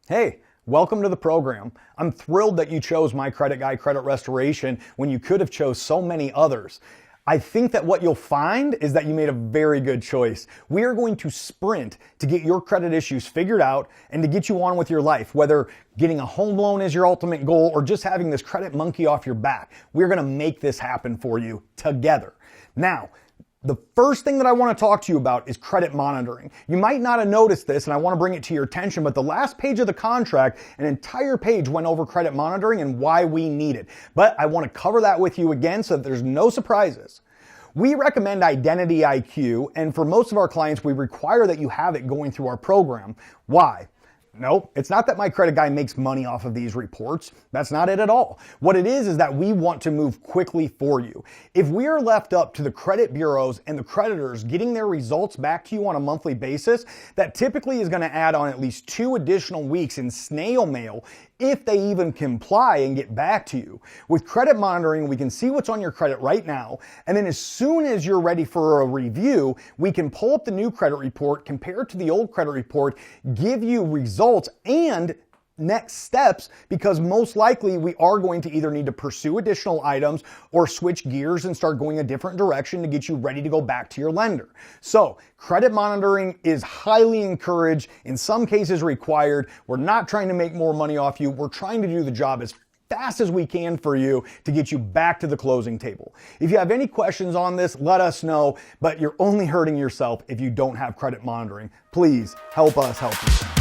Hey, welcome to the program. I'm thrilled that you chose My Credit Guy Credit Restoration when you could have chose so many others. I think that what you'll find is that you made a very good choice. We are going to sprint to get your credit issues figured out and to get you on with your life, whether getting a home loan is your ultimate goal or just having this credit monkey off your back. We're going to make this happen for you together. Now, the first thing that I want to talk to you about is credit monitoring. You might not have noticed this, and I want to bring it to your attention, but the last page of the contract, an entire page went over credit monitoring and why we need it. But I want to cover that with you again so that there's no surprises. We recommend Identity IQ, and for most of our clients, we require that you have it going through our program. Why? Nope, it's not that My Credit Guy makes money off of these reports. That's not it at all. What it is that we want to move quickly for you. If we are left up to the credit bureaus and the creditors getting their results back to you on a monthly basis, that typically is going to add on at least 2 additional weeks in snail mail if they even comply and get back to you. With credit monitoring, we can see what's on your credit right now, and then as soon as you're ready for a review, we can pull up the new credit report, compare it to the old credit report, give you results and next steps, because most likely we are going to either need to pursue additional items or switch gears and start going a different direction to get you ready to go back to your lender. So credit monitoring is highly encouraged, in some cases required. We're not trying to make more money off you. We're trying to do the job as fast as we can for you to get you back to the closing table. If you have any questions on this, let us know, but you're only hurting yourself if you don't have credit monitoring. Please help us help you.